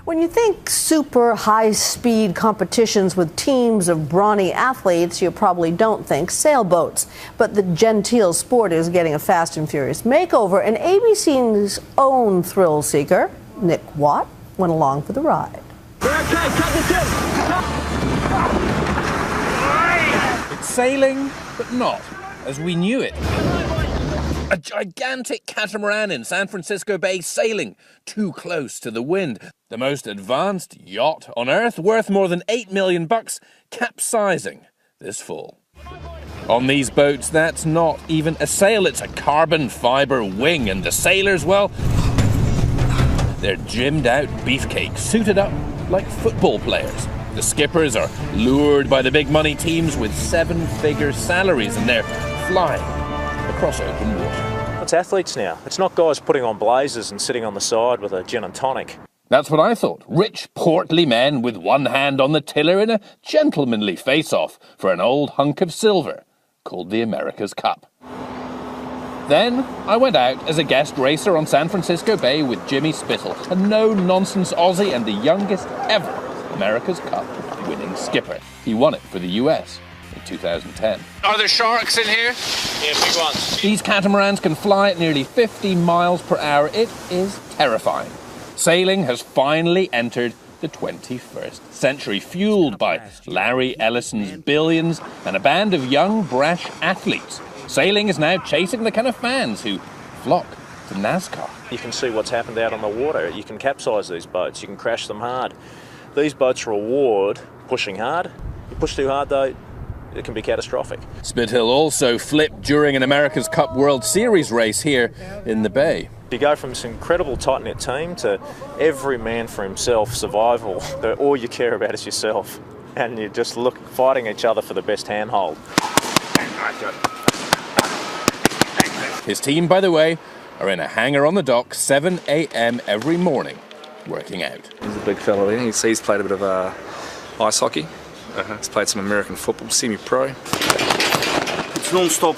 When you think super high-speed competitions with teams of brawny athletes, you probably don't think sailboats. But the genteel sport is getting a fast and furious makeover, and ABC's own thrill seeker, Nick Watt, went along for the ride. It's sailing, but not as we knew it. A gigantic catamaran in San Francisco Bay sailing too close to the wind. The most advanced yacht on Earth, worth more than $8 million, capsizing this fall. On these boats, that's not even a sail, it's a carbon fibre wing, and the sailors, well, they're gymmed out beefcakes, suited up like football players. The skippers are lured by the big money teams with seven-figure salaries, and they're flying across open water. It's athletes now. It's not guys putting on blazers and sitting on the side with a gin and tonic. That's what I thought. Rich, portly men with one hand on the tiller in a gentlemanly face-off for an old hunk of silver called the America's Cup. Then I went out as a guest racer on San Francisco Bay with Jimmy Spittle, a no-nonsense Aussie and the youngest ever America's Cup winning skipper. He won it for the US in 2010. Are there sharks in here? Yeah, big ones. These catamarans can fly at nearly 50 miles per hour. It is terrifying. Sailing has finally entered the 21st century, fueled by Larry Ellison's billions and a band of young, brash athletes. Sailing is now chasing the kind of fans who flock to NASCAR. You can see what's happened out on the water. You can capsize these boats, you can crash them hard. These boats reward pushing hard. You push too hard though, it can be catastrophic. Spithill also flipped during an America's Cup World Series race here in the Bay. You go from this incredible tight-knit team to every man for himself survival. All you care about is yourself. And you just fighting each other for the best handhold. His team, by the way, are in a hangar on the dock 7 a.m. every morning, working out. He's a big fellow there. He's played a bit of ice hockey. He's played some American football, semi-pro. It's non-stop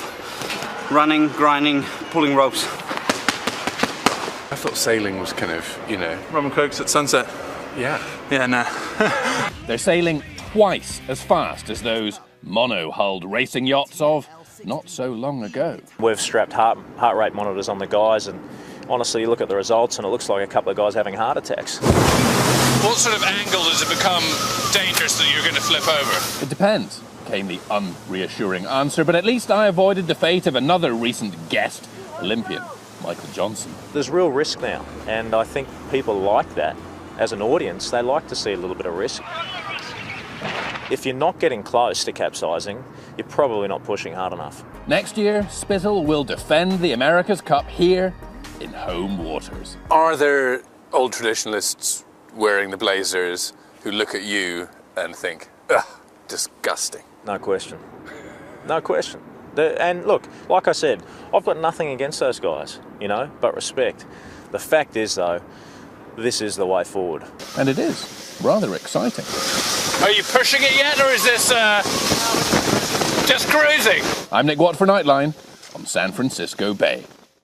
running, grinding, pulling ropes. I thought sailing was kind of, rum and cokes at sunset. Yeah, nah. They're sailing twice as fast as those mono-hulled racing yachts of not so long ago. We've strapped heart rate monitors on the guys, and honestly, you look at the results and it looks like a couple of guys having heart attacks. What sort of angle does it become dangerous that you're going to flip over? It depends, came the unreassuring answer, but at least I avoided the fate of another recent guest Olympian, Michael Johnson. There's real risk now, and I think people like that. As an audience, they like to see a little bit of risk. If you're not getting close to capsizing, you're probably not pushing hard enough. Next year, Spithill will defend the America's Cup here in home waters. Are there old traditionalists wearing the blazers who look at you and think, ugh, disgusting? No question. No question. And look, like I said, I've got nothing against those guys, but respect. The fact is, though, this is the way forward. And it is rather exciting. Are you pushing it yet, or is this just cruising? I'm Nick Watt for Nightline on San Francisco Bay.